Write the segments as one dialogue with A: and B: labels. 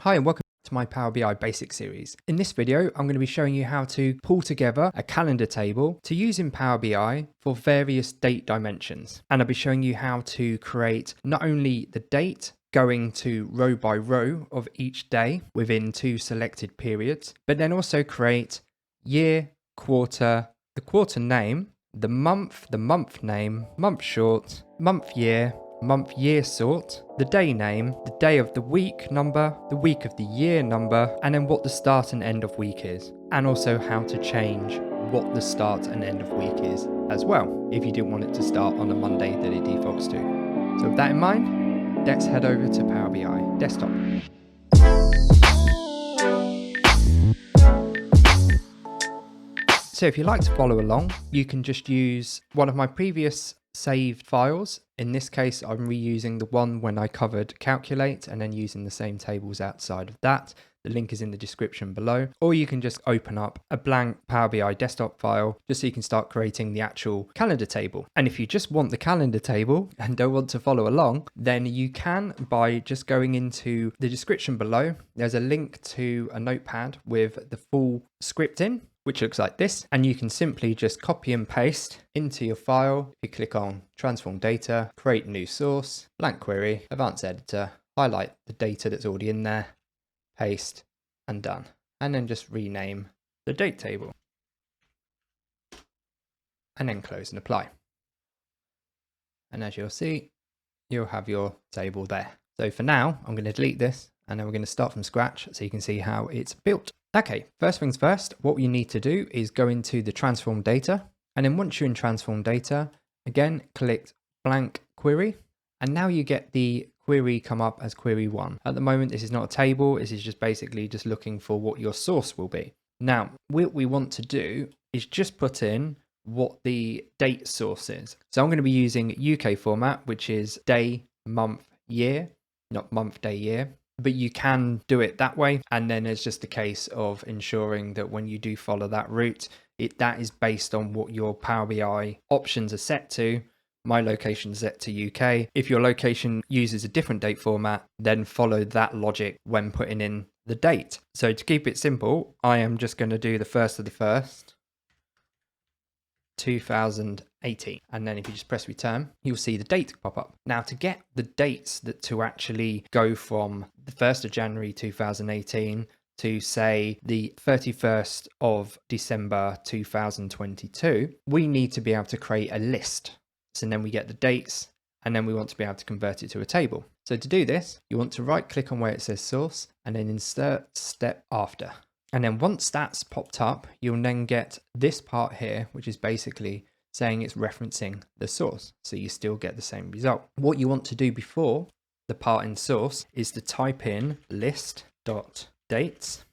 A: Hi and welcome to my Power BI Basics series. In this video, I'm going to be showing you how to pull together a calendar table to use in Power BI for various date dimensions. And I'll be showing you how to create not only the date going to row by row of each day within two selected periods, but then also create year, quarter, the quarter name, the month name, month short, month year sort, the day name, the day of the week number, the week of the year number, and then what the start and end of week is. And also how to change what the start and end of week is as well, if you didn't want it to start on a Monday that it defaults to. So with that in mind, let's head over to Power BI Desktop. So if you'd like to follow along, you can just use one of my previous saved files. In this case, I'm reusing the one when I covered calculate and then using the same tables outside of that. The link is in the description below, or you can just open up a blank Power BI desktop file just so you can start creating the actual calendar table. And if you just want the calendar table and don't want to follow along, then you can by just going into the description below. There's a link to a notepad with the full script in, which looks like this, and you can simply just copy and paste into your file. You click on transform data, create new source, blank query, advanced editor, highlight the data that's already in there, paste, and done. And then just rename the date table. And then close and apply. And as you'll see, you'll have your table there. So for now, I'm going to delete this and then we're going to start from scratch so you can see how it's built. Okay, first things first, what you need to do is go into the transform data. And then once you're in transform data, again, click blank query. And now you get the query come up as query 1. At the moment, this is not a table. This is just basically just looking for what your source will be. Now, what we want to do is just put in what the date source is. So I'm going to be using UK format, which is day, month, year, not month, day, year. But you can do it that way. And then it's just a case of ensuring that when you do follow that route, that is based on what your Power BI options are set to. My location is set to UK. If your location uses a different date format, then follow that logic when putting in the date. So to keep it simple, I am just going to do the 1st of the 1st, 2018. And then if you just press return, you'll see the date pop up. Now to get the dates to actually go from the 1st of January 2018 to say the 31st of December 2022, we need to be able to create a list. So then we get the dates and then we want to be able to convert it to a table. So to do this, you want to right click on where it says source and then insert step after. And then once that's popped up, you'll then get this part here, which is basically saying it's referencing the source. So you still get the same result. What you want to do before the part in source is to type in list.dates.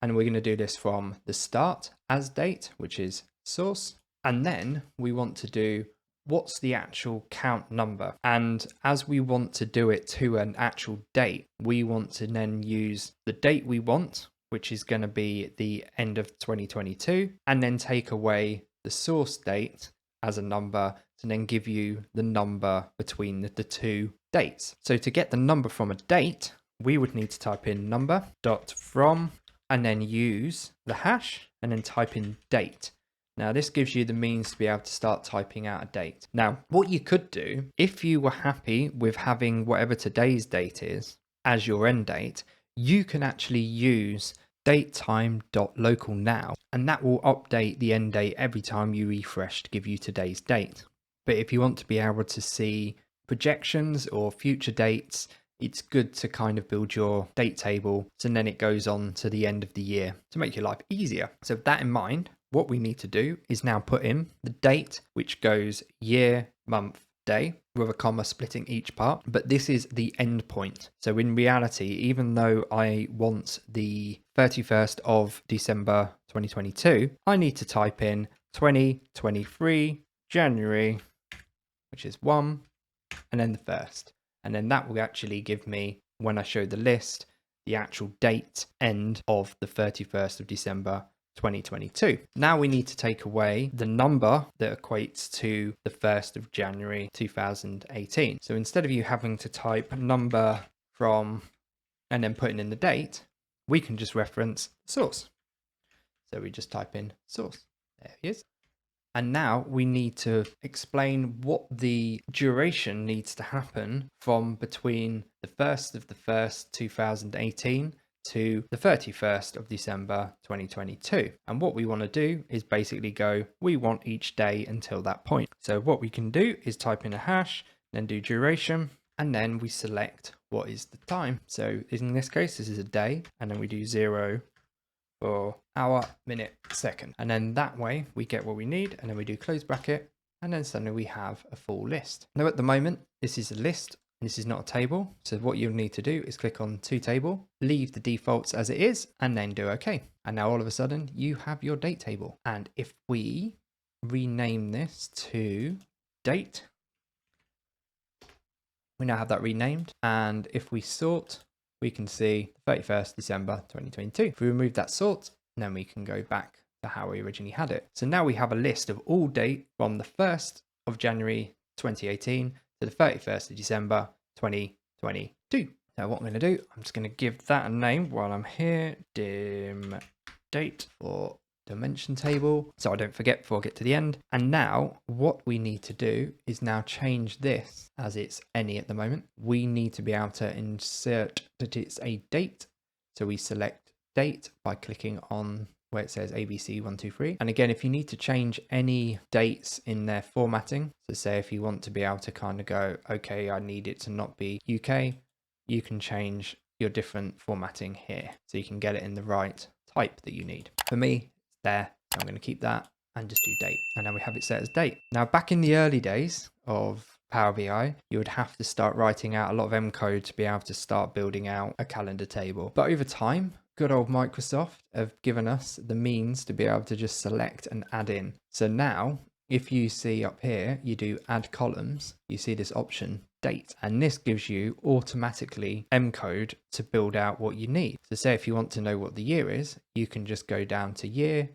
A: And we're going to do this from the start as date, which is source. And then we want to do what's the actual count number. And as we want to do it to an actual date, we want to then use the date we want, which is going to be the end of 2022, and then take away the source date as a number to then give you the number between the two dates. So to get the number from a date, we would need to type in number.from and then use the hash and then type in date. Now this gives you the means to be able to start typing out a date. Now what you could do, if you were happy with having whatever today's date is as your end date, you can actually use datetime.localNow, and that will update the end date every time you refresh to give you today's date. But if you want to be able to see projections or future dates, it's good to kind of build your date table so then it goes on to the end of the year to make your life easier. So with that in mind, what we need to do is now put in the date, which goes year, month, day, with a comma splitting each part. But this is the end point. So in reality, even though I want the 31st of December 2022, I need to type in 2023 January, which is 1, and then the 1st. And then that will actually give me, when I show the list, the actual date end of the 31st of December 2022. Now we need to take away the number that equates to the 1st of January 2018. So instead of you having to type number from and then putting in the date, we can just reference source. So we just type in source. There he is. And now we need to explain what the duration needs to happen from between the 1st of the 1st, 2018 to the 31st of December 2022. And what we want to do is basically go, we want each day until that point. So what we can do is type in a hash, then do duration, and then we select what is the time. So in this case, this is a day, and then we do 0 for hour, minute, second. And then that way we get what we need, and then we do close bracket, and then suddenly we have a full list. Now at the moment, this is a list, and this is not a table. So what you'll need to do is click on to table, leave the defaults as it is, and then do OK. And now all of a sudden you have your date table. And if we rename this to date, we now have that renamed. And if we sort, we can see 31st December 2022. If we remove that sort, then we can go back to how we originally had it. So now we have a list of all date from the 1st of January 2018 to the 31st of December 2022. Now what I'm going to do, I'm just going to give that a name while I'm here. Dim date for dimension table, so I don't forget before I get to the end. And now what we need to do is now change this, as it's any at the moment. We need to be able to insert that it's a date. So we select date by clicking on where it says ABC123. And again, if you need to change any dates in their formatting, so say if you want to be able to kind of go, okay, I need it to not be UK, you can change your different formatting here, so you can get it in the right type that you need. For me, there, so I'm going to keep that and just do date, and now we have it set as date. Now back in the early days of Power BI, you would have to start writing out a lot of M code to be able to start building out a calendar table, but over time good old Microsoft have given us the means to be able to just select and add in. So now if you see up here, you do add columns, you see this option date, and this gives you automatically M code to build out what you need. So say if you want to know what the year is, you can just go down to year,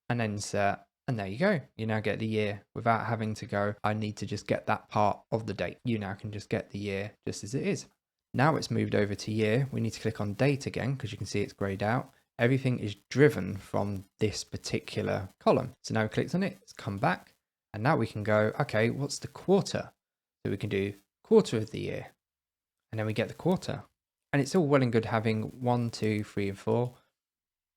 A: and then insert, and there you go. You now get the year without having to go, I need to just get that part of the date. You now can just get the year just as it is. Now it's moved over to year, we need to click on date again because you can see it's grayed out. Everything is driven from this particular column. So now we clicked on it, it's come back, and now we can go, okay, what's the quarter? So we can do quarter of the year, and then we get the quarter. And it's all well and good having 1, 2, 3, and 4.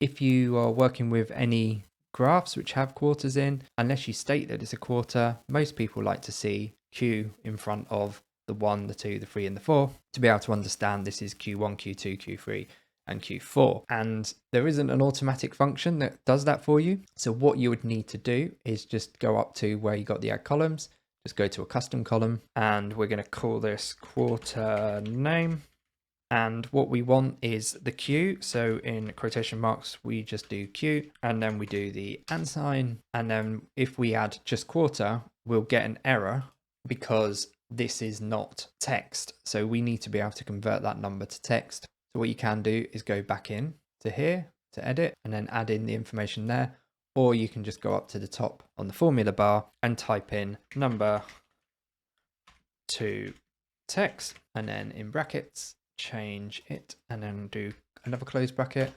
A: If you are working with any graphs which have quarters in, unless you state that it's a quarter, most people like to see Q in front of the 1, the 2, the 3, and the 4 to be able to understand this is Q1, Q2, Q3, and Q4. And there isn't an automatic function that does that for you. So what you would need to do is just go up to where you got the add columns, just go to a custom column, and we're going to call this quarter name. And what we want is the Q. So in quotation marks, we just do Q, and then we do the and sign. And then if we add just quarter, we'll get an error because this is not text. So we need to be able to convert that number to text. So what you can do is go back in to here to edit and then add in the information there, or you can just go up to the top on the formula bar and type in number to text, and then in brackets change it, and then do another close bracket,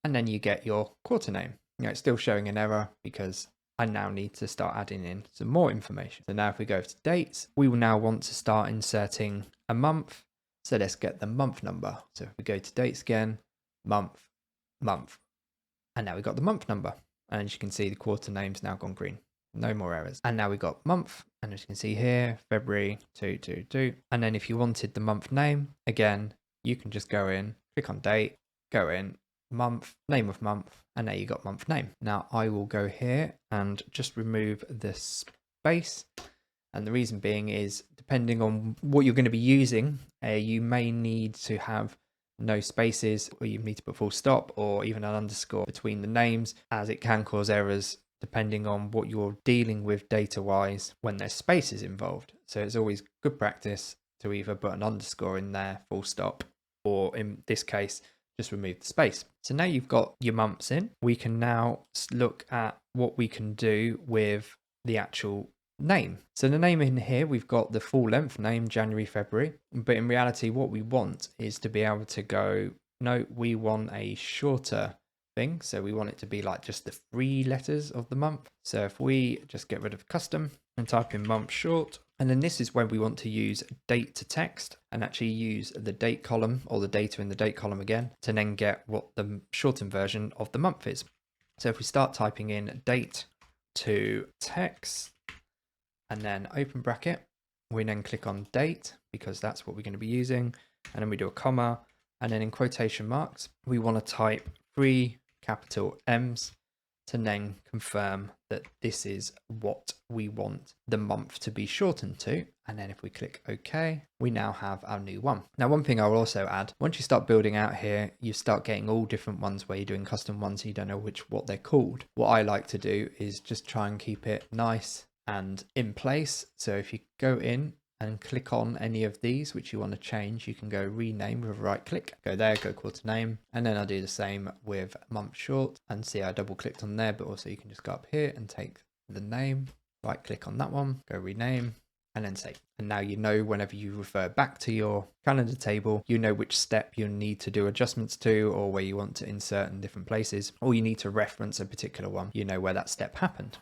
A: and then you get your quarter name. It's still showing an error because I now need to start adding in some more information. So now if we go to dates, we will now want to start inserting a month. So let's get the month number. So if we go to dates again, month, and now we got the month number. And as you can see, the quarter name's now gone green. No more errors. And now we got month, and as you can see here, February 222. And then if you wanted the month name, again, you can just go in, click on date, go in, month, name of month, and there you got month name. Now I will go here and just remove the space. And the reason being is depending on what you're going to be using, you may need to have no spaces, or you need to put full stop or even an underscore between the names, as it can cause errors depending on what you're dealing with data wise when there's spaces involved. So it's always good practice to either put an underscore in there, full stop, or in this case, just remove the space. So now you've got your months in, we can now look at what we can do with the actual name. So the name in here, we've got the full length name, January, February, but in reality, what we want is to be able to go, no, we want a shorter thing. So we want it to be like just the 3 letters of the month. So if we just get rid of custom and type in month short, and then this is when we want to use date to text and actually use the date column or the data in the date column again to then get what the shortened version of the month is. So if we start typing in date to text and then open bracket, we then click on date because that's what we're going to be using. And then we do a comma, and then in quotation marks, we want to type 3 capital M's to then confirm that this is what we want the month to be shortened to. And then if we click OK, we now have our new one. Now, one thing I will also add, once you start building out here, you start getting all different ones where you're doing custom ones, so you don't know what they're called. What I like to do is just try and keep it nice and in place. So if you go in and click on any of these which you want to change, you can go rename with a right click, go there, go quarter name, and then I'll do the same with month short. And see, I double clicked on there, but also you can just go up here and take the name, right click on that one, go rename, and then save. And now you know whenever you refer back to your calendar table, you know which step you need to do adjustments to, or where you want to insert in different places, or you need to reference a particular one, you know where that step happened.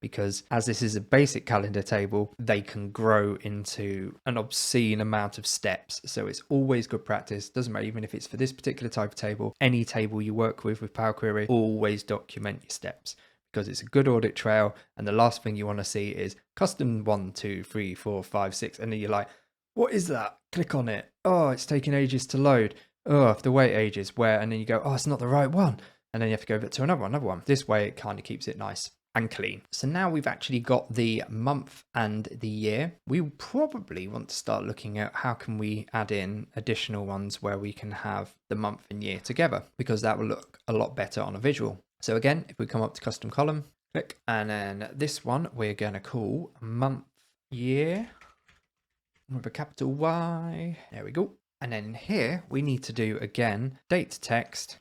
A: Because as this is a basic calendar table, they can grow into an obscene amount of steps. So it's always good practice. Doesn't matter, even if it's for this particular type of table, any table you work with Power Query, always document your steps because it's a good audit trail. And the last thing you want to see is custom 1, 2, 3, 4, 5, 6. And then you're like, what is that? Click on it. Oh, it's taking ages to load. Oh, I have to wait ages. Where? And then you go, oh, it's not the right one. And then you have to go to another one. This way, it kind of keeps it nice and clean. So now we've actually got the month and the year. We probably want to start looking at how can we add in additional ones where we can have the month and year together, because that will look a lot better on a visual. So again, if we come up to custom column, click, and then this one we're going to call month year with a capital Y. There we go. And then here we need to do again date to text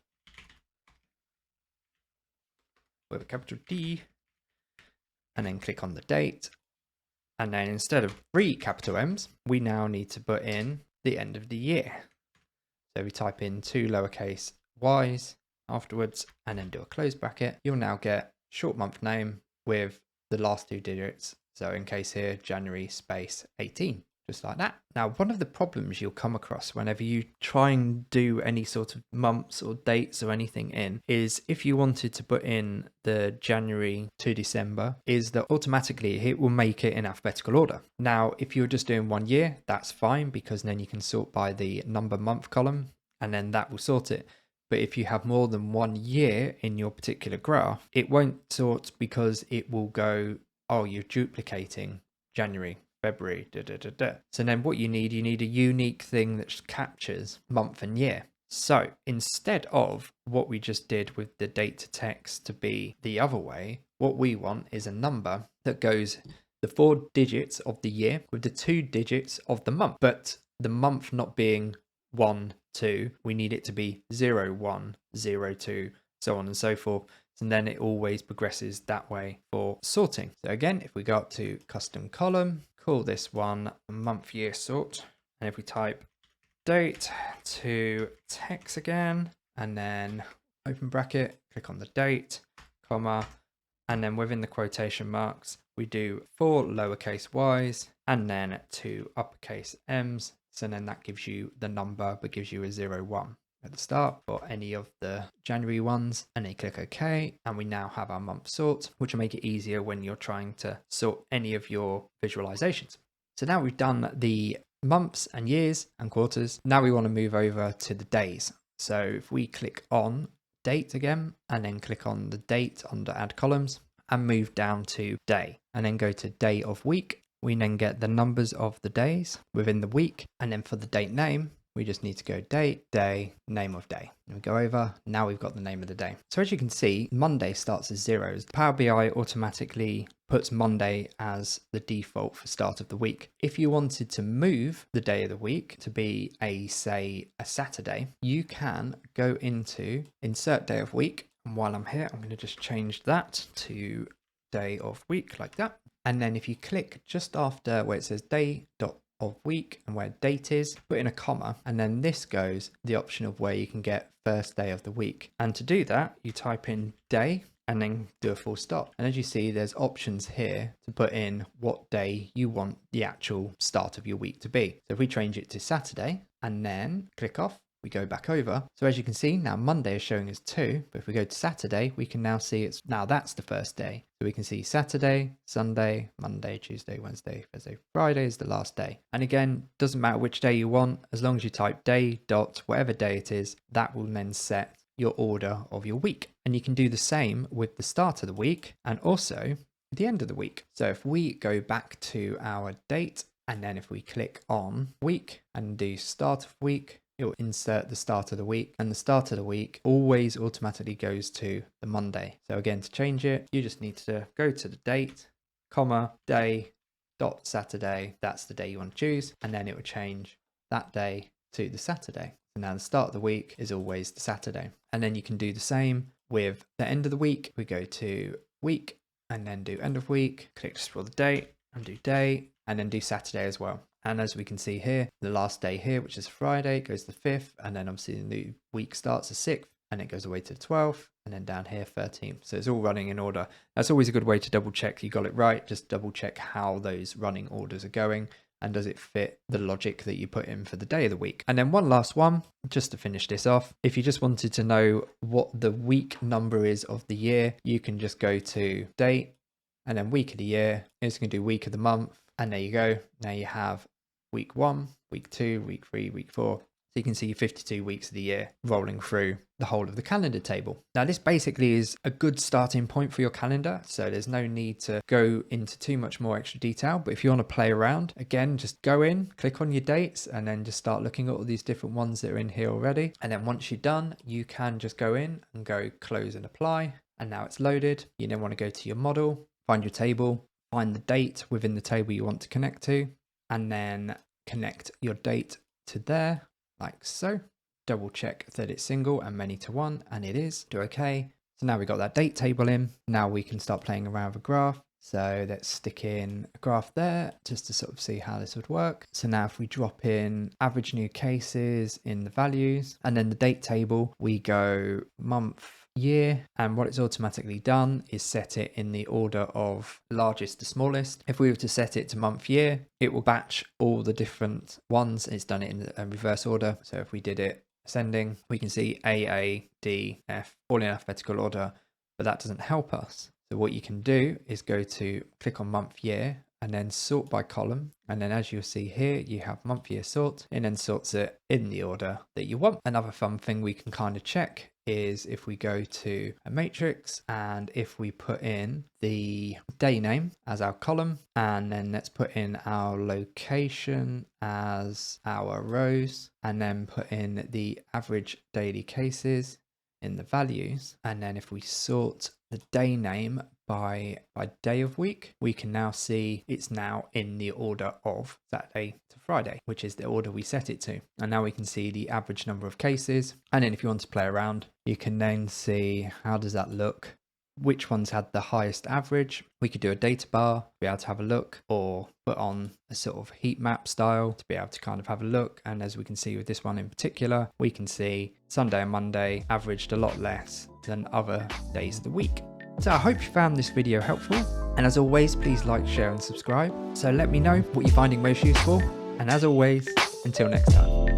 A: with a capital D, and then click on the date. And then instead of 3 capital M's, we now need to put in the end of the year. So we type in 2 lowercase y's afterwards and then do a close bracket. You'll now get short month name with the last 2 digits. So in case here, January space 18. Just like that. Now, one of the problems you'll come across whenever you try and do any sort of months or dates or anything in is if you wanted to put in the January to December, is that automatically it will make it in alphabetical order. Now, if you're just doing 1 year, that's fine because then you can sort by the number month column and then that will sort it. But if you have more than 1 year in your particular graph, it won't sort because it will go, oh, you're duplicating January, February, So then what you need a unique thing that captures month and year. So instead of what we just did with the date to text to be the other way, what we want is a number that goes the 4 digits of the year with the 2 digits of the month, but the month not being 1, 2, we need it to be 0, 1, 0, 2, so on and so forth. And then it always progresses that way for sorting. So again, if we go up to custom column, call this one month year sort. And if we type date to text again, and then open bracket, click on the date, comma, and then within the quotation marks, we do 4 lowercase y's and then 2 uppercase m's. So then that gives you the number, but gives you a 0, 1 at the start for any of the January ones, and then click OK, and we now have our month sort, which will make it easier when you're trying to sort any of your visualizations. So now we've done the months and years and quarters. Now we want to move over to the days. So if we click on date again, and then click on the date under add columns and move down to day, and then go to day of week, we then get the numbers of the days within the week. And then for the date name, we just need to go date, day, name of day. And we go over, now we've got the name of the day. So as you can see, Monday starts as 0s. Power BI automatically puts Monday as the default for start of the week. If you wanted to move the day of the week to be say a Saturday, you can go into insert day of week. And while I'm here, I'm going to just change that to day of week like that. And then if you click just after where it says day dot of week and where date is, put in a comma, and then this goes the option of where you can get first day of the week. And to do that, you type in day and then do a full stop. And as you see, there's options here to put in what day you want the actual start of your week to be. So if we change it to Saturday and then click off, we go back over. So as you can see, now Monday is showing as 2, but if we go to Saturday, we can now see now that's the first day. So we can see Saturday, Sunday, Monday, Tuesday, Wednesday, Thursday, Friday is the last day. And again, doesn't matter which day you want, as long as you type day dot whatever day it is, that will then set your order of your week. And you can do the same with the start of the week and also the end of the week. So if we go back to our date, and then if we click on week and do start of week, it will insert the start of the week, and the start of the week always automatically goes to the Monday. So again, to change it, you just need to go to the date, comma, day, dot Saturday. That's the day you want to choose. And then it will change that day to the Saturday. So now the start of the week is always the Saturday. And then you can do the same with the end of the week. We go to week and then do end of week, click just for the date and do day, and then do Saturday as well. And as we can see here, the last day here, which is Friday, goes to the 5th, and then obviously the new week starts the 6th, and it goes away to the 12th, and then down here 13th. So it's all running in order. That's always a good way to double check you got it right. Just double check how those running orders are going, and does it fit the logic that you put in for the day of the week. And then one last one, just to finish this off. If you just wanted to know what the week number is of the year, you can just go to date, and then week of the year. It's going to do week of the month. And there you go. Now you have week 1, week 2, week 3, week 4. So you can see 52 weeks of the year rolling through the whole of the calendar table. Now this basically is a good starting point for your calendar. So there's no need to go into too much more extra detail. But if you want to play around, again, just go in, click on your dates, and then just start looking at all these different ones that are in here already. And then once you're done, you can just go in and go close and apply. And now it's loaded. You then want to go to your model, find your table, find the date within the table you want to connect to, and then connect your date to there, like so. Double check that it's single and many to one, and it is. Do okay. So now we've got that date table in. Now we can start playing around with a graph. So let's stick in a graph there just to sort of see how this would work. So now if we drop in average new cases in the values, and then the date table, we go month, year, and what it's automatically done is set it in the order of largest to smallest. If we were to set it to month, year, it will batch all the different ones. It's done it in a reverse order. So if we did it ascending, we can see A, A, D, F, all in alphabetical order, but that doesn't help us. So what you can do is go to click on month, year, and then sort by column. And then as you'll see here, you have month, year sort, and then sorts it in the order that you want. Another fun thing we can kind of check is if we go to a matrix and if we put in the day name as our column, and then let's put in our location as our rows, and then put in the average daily cases in the values. And then if we sort the day name by day of week, we can now see it's now in the order of Saturday to Friday, which is the order we set it to. And now we can see the average number of cases. And then if you want to play around, you can then see how does that look, which ones had the highest average. We could do a data bar to be able to have a look, or put on a sort of heat map style to be able to kind of have a look. And as we can see with this one in particular, we can see Sunday and Monday averaged a lot less than other days of the week. So I hope you found this video helpful, and as always, please like, share and subscribe. So let me know what you're finding most useful, and as always, until next time.